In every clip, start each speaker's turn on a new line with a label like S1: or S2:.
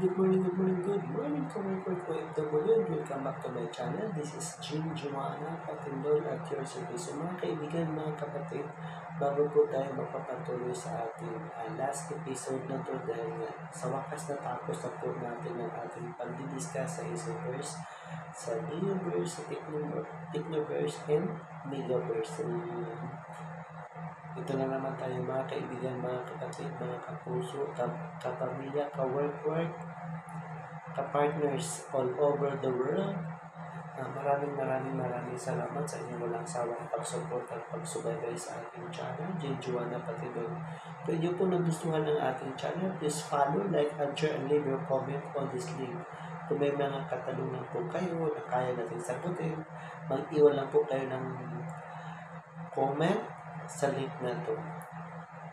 S1: Good morning, Coworker OFW, and welcome back to my channel. This is Jim Juana Patindol at your service. So mga kaibigan, mga kapatid, bago po tayo magpapatuloy sa ating last episode na to dahil sa wakas natapos na po natin ang ating pagdidiscuss sa Isoverse, sa Neoverse, sa Technoverse, and Megaverse. So, ito na naman tayo mga kaibigan, mga kapatid, mga kapuso, kapamilya, ka-work, ka-partners all over the world. Maraming salamat sa inyong walang sawang pag-support at pagsubaybay sa ating channel, Juana Patidol. Kung inyo po nagustuhan ng ating channel, please follow, like, and share, and leave your comment on this link. Kung may mga katanungan po kayo na kaya natin sagutin, mag-iwan lang po kayo ng comment sa link na to.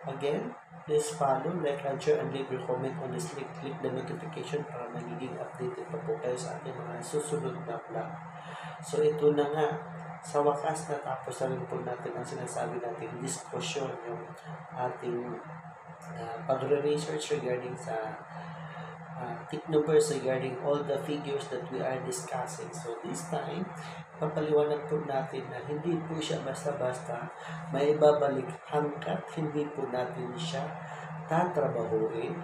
S1: Again, please follow, like, and share, and leave your comment on this link. Click the notification para magiging updated pa po kayo sa ating mga susunod na vlog. So ito na nga, sa wakas natapos na rin po natin ang sinasabi natin discussion, yung ating pagre-research regarding sa Technoverse regarding all the figures that we are discussing. So this time, papaliwanag po natin na hindi po siya basta-basta may babalik hanggat hindi po natin siya tatrabahuin,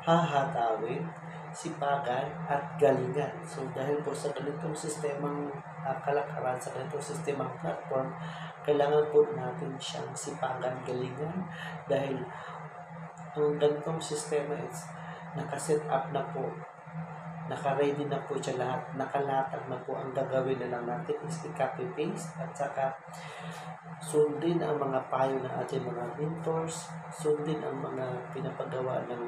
S1: hahatawin, sipagan at galingan. So dahil po sa ganitong sistemang kalakaran, sa ganitong sistemang platform, kailangan po natin siyang sipagan, galingan dahil ang ganitong sistema is nakaset up na po, naka-ready na po siya lahat, nakalatag na po. Ang gagawin na lang natin is i-copy-paste at saka sundin ang mga payo ng ating mga mentors, sundin ang mga pinapagawa ng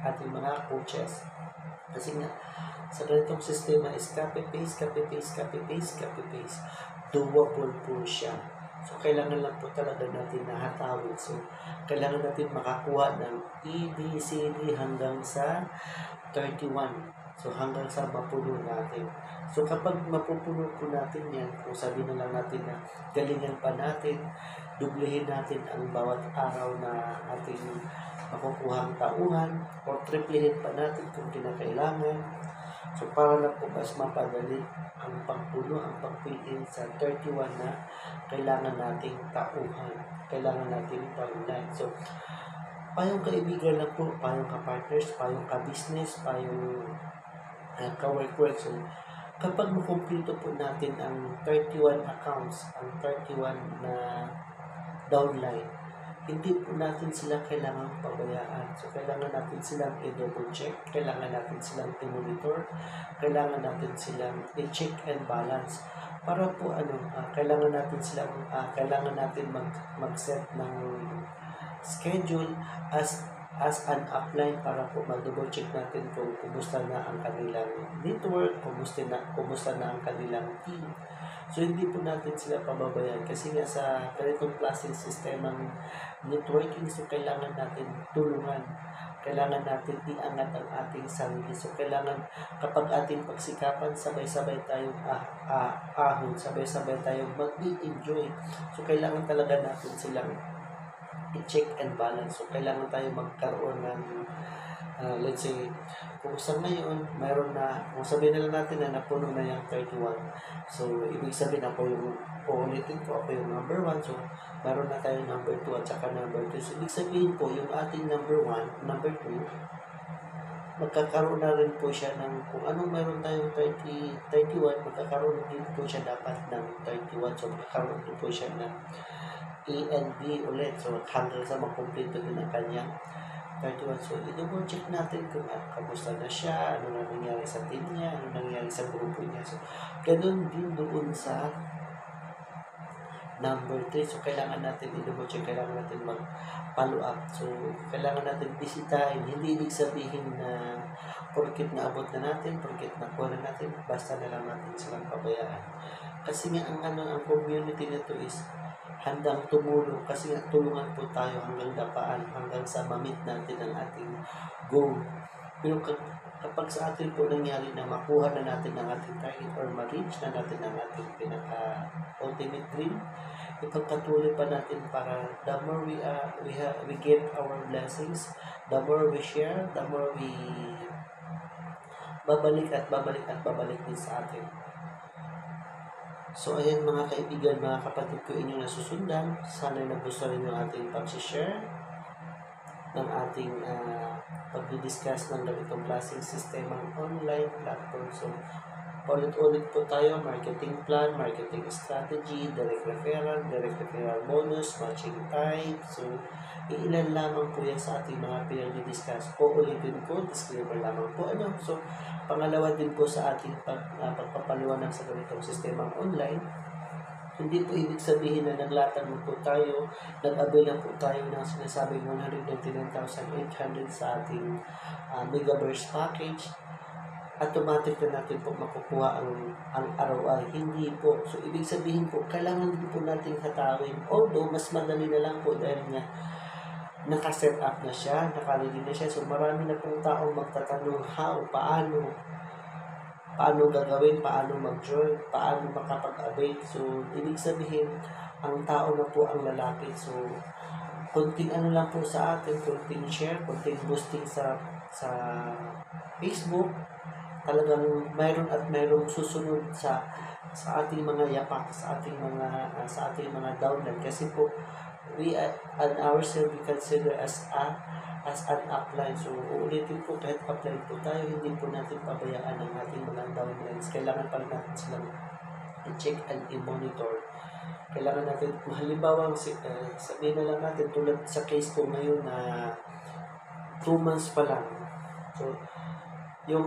S1: ating mga coaches. Kasi nga, sa ganitong sistema is copy-paste, doable po siya. So, kailangan lang po talaga natin nahatawin. So, kailangan natin makakuha ng EBCD hanggang sa 31. So, hanggang sa mapuno natin. So, kapag mapupuno po natin yan, kung sabi na lang natin na galingan pa natin, dublehin natin ang bawat araw na ating makukuhang tauhan, o triplehin pa natin kung kinakailangan. So, para lang po mas mapadali ang pagpuno, ang pag-fill-in sa 31 na kailangan nating tauhan, kailangan nating paulan. So, payong kaibigan lang po, payong ka-partners, payong ka-business, payong ka-work. So, kapag makumpleto po natin ang 31 accounts, ang 31 na downline, hindi po natin sila kailangang pabayaan. So, kailangan natin silang i-double check, kailangan natin silang i-monitor, kailangan natin silang i-check and balance. Para po kailangan natin silang kailangan natin mag-set ng schedule as an upline para po mag-double check natin kung kumusta na ang kanilang network, kumusta na ang kanilang team. So, hindi po natin sila pababayaan kasi nga sa ganitong klaseng sistemang networking, so kailangan natin tulungan. Kailangan natin iangat ang ating sarili. So, kailangan kapag ating pagsikapan, sabay-sabay tayong ahon, sabay-sabay tayong mag-enjoy. So, kailangan talaga natin silang i-check and balance. So, kailangan tayo magkaroon ng let's say, kung sa ngayon, mayroon na, kung sabihin na lang natin na napuno na yung 31. So, ibig sabihin ako yung, uulitin ko, ako yung number 1. So, mayroon na tayong number 2 at saka number 3. So, ibig sabihin po, yung ating number 1, number 2, magkakaroon na rin po siya ng, kung anong mayroon tayong 31, magkakaroon din po siya dapat ng 31. So, magkakaroon din po siya ng A and B ulit. So, hanggang sa makumpleto din ang kanyang 31. So, i-double check natin kung kamusta na siya, ano na nangyari sa team niya, ano nangyari sa grupo niya. So, ganun din doon sa number 3. So, kailangan natin i-double check, kailangan natin mag-follow up. So, kailangan natin bisitahin. Hindi ibig sabihin na porkit naabot na natin, porkit nakuha na natin, basta na lang natin silang pabayaan. Kasi nga, ang community nito is handang tumulong kasi nga tulungan po tayo hanggang dapaan, hanggang sa ma-meet natin ang ating goal. Pero kapag sa atin po nangyari na makuha na natin ang ating target or ma-reach na natin ang ating pinaka-ultimate dream, ipagpatuloy pa natin para the more we get our blessings, the more we share, the more we babalik at babalik at babalik din sa atin. So ayan mga kaibigan, mga kapatid ko, inyong nasusundan, sana nagustuhan ninyo ating pag-share ng ating pag-discuss ng ganitong klaseng sistemang online platform. So ulit-ulit po tayo, marketing plan, marketing strategy, direct referral bonus, matching type. So iilan lamang po yan sa ating mga pinag-discuss. O ulitin ko, disclaimer lamang po. So pangalawa din po sa ating pagpapaliwanag sa ganitong sistemang online, hindi po ibig sabihin na naglatag na po tayo, nag-avail na po tayo ng sinasabing 199,800 sa ating megaburst package. Automatic na natin po makukuha ang ROI. Hindi po. So, ibig sabihin po, kailangan din po natin hatawin. Although, mas madali na lang po dahil nga naka-set up na siya, naka-ready na siya. So, marami na pong taong magtatanong how, paano gagawin, paano mag-join, paano makapag-avail. So, ibig sabihin, ang tao na po ang lalapit. So, konting lang po sa atin, konting share, konting boosting sa Facebook, talagang mayroon at mayroong susunod sa ating mga yapak, sa ating mga downline. Kasi po, we and ourselves we consider as an upline. So, uulitin po, kahit upline po tayo, hindi po natin pabayaan ang ating mga downlines. Kailangan pa rin natin silang i-check and i-monitor. Kailangan natin, halimbawa, sabihin na lang natin, tulad sa case ko ngayon na 2 months pa lang. So, yung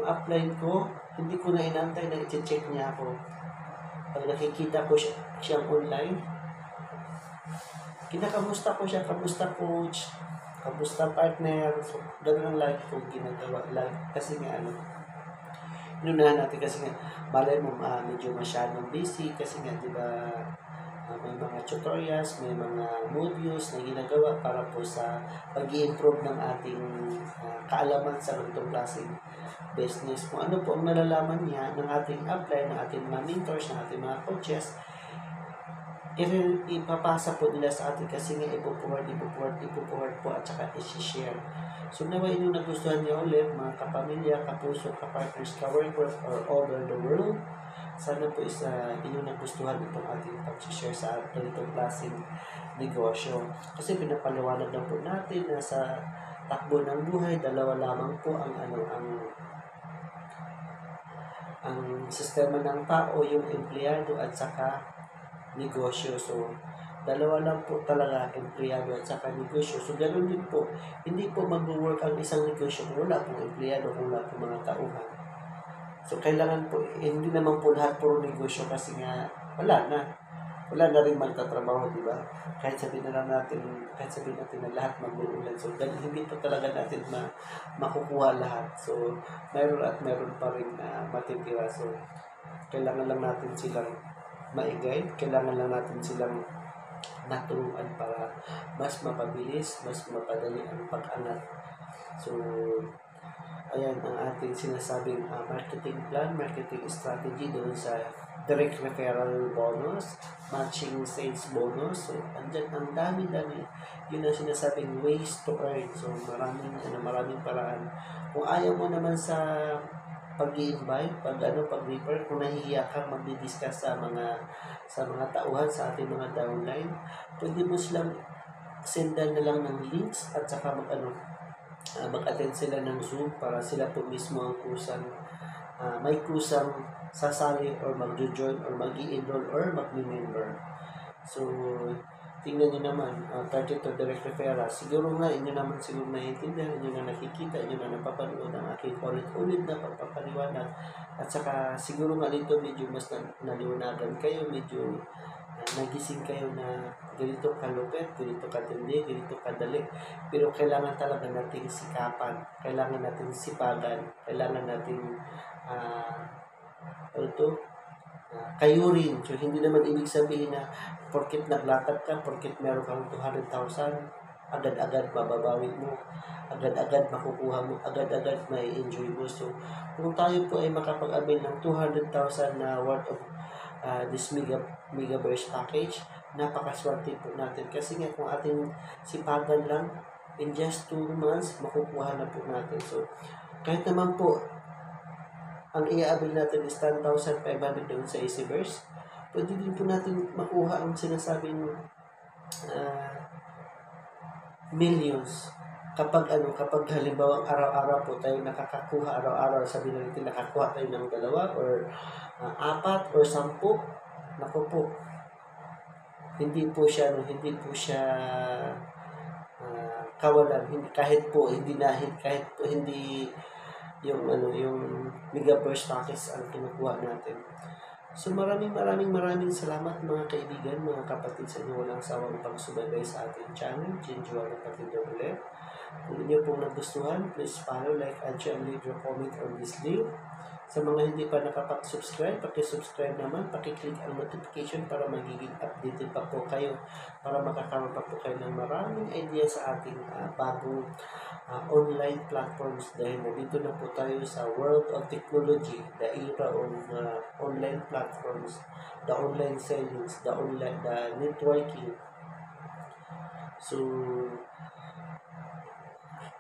S1: upline ko, hindi ko na inantay na i-check niya ako. Pag nakikita ko siyang online, kinakamusta ko siya, kamusta coach, kamusta partner. So, ganun ang life ko ginagawa. Kasi nga inunahan natin kasi nga, malay mo medyo masyadong busy kasi nga, di ba, may mga tutorials, may mga modules na ginagawa para po sa pag-i-improve ng ating kaalaman sa ganitong klaseng business. Kung ano po ang nalalaman niya ng ating upline, ng ating mga mentors, ng ating mga coaches, ipapasa po nila sa atin kasi nga ipo-forward po at saka i-share. So nawa inyong nagustuhan niyo ulit, mga kapamilya, kapuso, kapartners, ka-workers, or over the world. Sana po inyong nagustuhan itong ating pag-share sa ganitong klaseng negosyo. Kasi pinapaliwanag na po natin na sa takbo ng buhay, dalawa lamang po ang sistema ng tao, yung empleyado at saka negosyo. So, dalawa lang po talaga, empleyado at saka negosyo. So, ganoon din po. Hindi po mag-work ang isang negosyo kung wala pong empleyado, kung wala pong mga tauhan. So, kailangan po, hindi naman po lahat puro negosyo kasi nga, wala na rin magtatrabaho, di ba? Kahit sabihin natin na lahat mag-uulan. So, hindi po talaga natin makukuha lahat. So, mayroon pa rin matitira. So, kailangan lang natin silang ma-guide, kailangan lang natin silang naturuan para mas mapabilis, mas mapadali ang pag-angat. So, ayan ang ating sinasabing marketing plan, marketing strategy doon sa direct referral bonus, matching sales bonus. So, andyan ang dami-dami. Yun ang sinasabing ways to earn. So, maraming paraan. Kung ayaw mo naman sa pag-i-invite, pag-refer, kung nahihiya ka magdi-discuss sa mga tauhan, sa ating mga downline, pwede mo silang sendan na lang ng links at saka mag-attend sila ng Zoom para sila po mismo ang may kusang sasali or mag-join or mag-i-enroll or mag-member. So, tingnan nyo naman, 32 direct referral. Siguro nga, inyo naman siguro naiintindihan, inyo na nakikita, inyo na napapanood ang aking ulit-ulit na pagpapaliwanag. At saka, siguro nga dito medyo mas naliwanagan kayo, medyo nagising kayo na ganito kalupit, ganito katindi, ganito kadali. Pero kailangan talaga nating sikapan, kailangan nating sipagan, kailangan nating kayurin. So, hindi naman ibig sabihin na porkit naglatag ka, porkit meron kang 200,000, agad-agad mababawi mo, agad-agad makukuha mo, agad-agad may enjoy mo. So, kung tayo po ay makapag-avail ng 200,000 na worth of this megaburst package, napakaswerte po natin. Kasi nga kung ating sipagan lang, in just 2 months, makukuha na po natin. So, kahit naman po, ang i-avail natin is 10,500 doon sa Easyverse, pwede din po natin makuha ang sinasabing ah, millions kapag halimbawa araw-araw po tayo nakakakuha, araw-araw sabi natin nakakuha tayo ng 2 or 4 or 10, naku po, hindi po siya kawalan, kahit po hindi yung megaverse package ang kinukuha natin. So maraming salamat mga kaibigan, mga kapatid, sa inyo walang sawang pagsubaybay sa ating channel, Jinjuan Kapatid ulit. Kung inyo pong nagustuhan, please follow, like, and share, and leave your comment on this link. Sa mga hindi pa nakapag-subscribe, paki-subscribe naman, paki-click ang notification para magiging updated pa po kayo, para makakaroon pa po kayo ng maraming idea sa ating bagong online platforms, dahil nandito na po tayo sa world of technology, the era of online platforms, the online sellings, the networking. So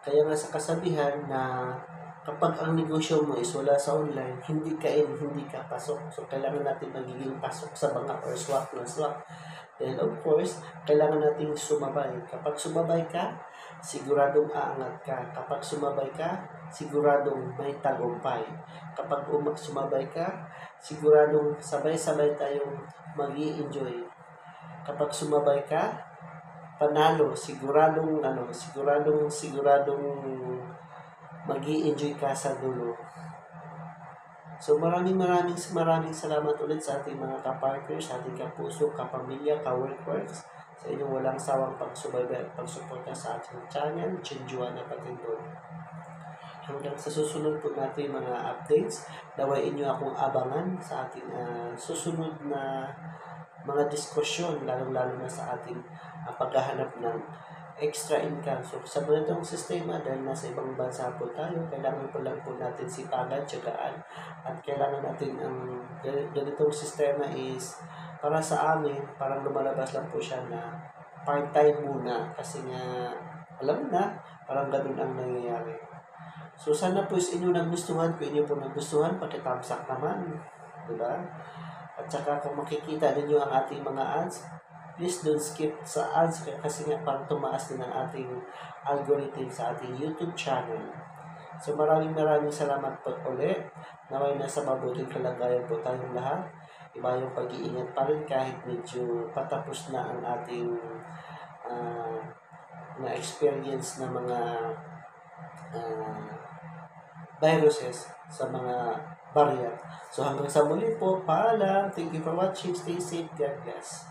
S1: kaya nga sa kasabihan na kapag ang negosyo mo is wala sa online, hindi ka pasok. So kailangan natin magiging pasok sa mga or swak na swak. And of course, kailangan nating sumabay. Kapag sumabay ka, siguradong aangat ka. Kapag sumabay ka, siguradong may tagumpay. Kapag sumabay ka, siguradong sabay-sabay tayong mag-i-enjoy. Kapag sumabay ka, panalo, siguradong mag-i-enjoy ka sa dulo. So maraming salamat ulit sa ating mga kapartners, sa ating kapuso, kapamilya, ka-workers, sa inyong walang sawang pagsubaybay at pagsuporta sa ating channel, Jinjuan Kapatid. Hanggang sa susunod po natin mga updates, dawain nyo akong abangan sa ating susunod na mga diskusyon, lalong-lalo na sa ating paghahanap ng extra income. So sa ganitong sistema, dahil nasa ibang bansa po tayo, kailangan po lang po natin sipagan, tiyagaan, at kailangan natin ang ganitong sistema is para sa amin, parang lumalabas lang po siya na part-time muna, kasi nga alam na, parang ganun ang nangyayari. So sana po is inyo nagustuhan. Kung inyo po nagustuhan, paki-thumbs up naman, diba? At saka kung makikita ninyo ang ating mga ads, please don't skip sa ads, kasi nga parang tumaas din ang ating algorithm sa ating YouTube channel. So maraming salamat po ulit. Naway nasa mabuting kalagayan po tayong lahat. Iba yung pag-iingat pa rin kahit medyo patapos na ang ating na-experience na mga viruses sa mga barrier. So hanggang sa muli po, paalam. Thank you for watching. Stay safe. God bless.